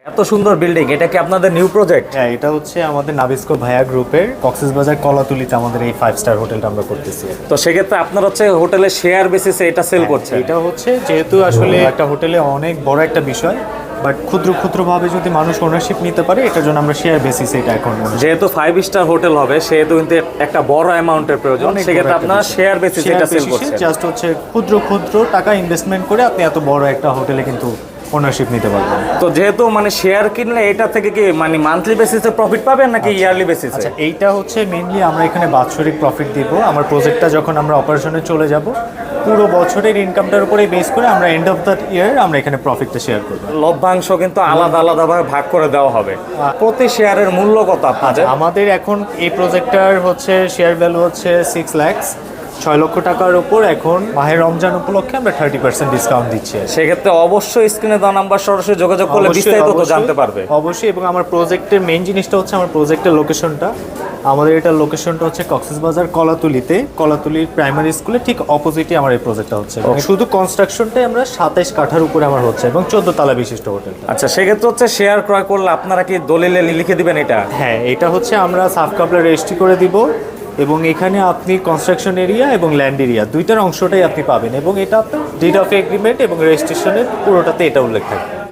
এত সুন্দর বিল্ডিং, এটা কি আপনাদের নিউ প্রজেক্ট? হ্যাঁ, এটা হচ্ছে আমাদের নাবিস্কো ভায়া গ্রুপের কক্সবাজার কলাতুলিতে আমাদের এই 5 স্টার হোটেলটা আমরা করতেছি। তো সেক্ষেত্রে আপনার হচ্ছে হোটেলের শেয়ার বেসিসে এটা সেল করছে? এটা হচ্ছে যেহেতু আসলে একটা হোটেলে অনেক বড় একটা বিষয়, বাট ক্ষুদ্রভাবে যদি মানুষ ওনারশিপ নিতে পারে, এটার জন্য আমরা শেয়ার বেসিসে এটা এখন যেহেতু 5 স্টার হোটেল হবে সেহেতু কিন্তু একটা বড় অ্যামাউন্টের প্রয়োজন, সেক্ষেত্রে আপনারা শেয়ার বেসিসে এটা সেল করছেন। জাস্ট হচ্ছে ক্ষুদ্র টাকা ইনভেস্টমেন্ট করে আপনি এত বড় একটা হোটেলে কিন্তু ওনারশিপ নিতে পারবেন। তো যেহেতু মানে শেয়ার কিনলে এটা থেকে কি মানে মান্থলি বেসিসে প্রফিট পাবেন নাকি ইয়ারলি বেসিসে? আচ্ছা, এইটা হচ্ছে মেইনলি আমরা এখানে বাৎসরিক প্রফিট দিব। আমার প্রজেক্টটা যখন আমরা অপারেশনে চলে যাব, পুরো বছরের ইনকামটার উপরে বেস করে আমরা এন্ড অফ দ্য ইয়ার আমরা এখানে প্রফিটটা শেয়ার করব। লভ্যাংশ কিন্তু আলাদা আলাদাভাবে ভাগ করে দেওয়া হবে। প্রতি শেয়ারের মূল্য কত আপনাদের? আমাদের এখন এই প্রজেক্টটার হচ্ছে শেয়ার ভ্যালু হচ্ছে 6 লাখ, 6 লক্ষ টাকার উপর। এখন মাহে রমজান উপলক্ষে আমরা 30% ডিসকাউন্ট দিচ্ছি। সেক্ষেত্রে অবশ্যই স্ক্রিনে দেওয়া নাম্বার সরাসরি যোগাযোগ করলে বিস্তারিত তো জানতে পারবে। অবশ্যই। এবং আমার প্রজেক্টের মেইন জিনিসটা হচ্ছে আমার প্রজেক্টের লোকেশনটা। আমাদের এটার লোকেশনটা হচ্ছে কক্সবাজার কলাতুলিতে, কলাতুলির প্রাইমারি স্কুলের ঠিক অপোজিটে আমার এই প্রজেক্টটা হচ্ছে। শুধু কনস্ট্রাকশনটাই আমরা 27 কাঠার উপরে আমার হচ্ছে এবং 14 তলা বিশিষ্ট হোটেল। আচ্ছা, সেক্ষেত্রে হচ্ছে শেয়ার ক্রয় করলে আপনারা কি দলিলে লিখে দিবেন এটা? হ্যাঁ, এটা হচ্ছে আমরা সাফ কাপলা রেজিস্ট্রি করে দিব এবং এখানে আপনি কনস্ট্রাকশন এরিয়া এবং ল্যান্ড এরিয়া দুইটার অংশটাই আপনি পাবেন এবং এটা আপনার ডিড অফ এগ্রিমেন্ট এবং রেজিস্ট্রেশনের পুরোটাতে এটা উল্লেখ থাকবে।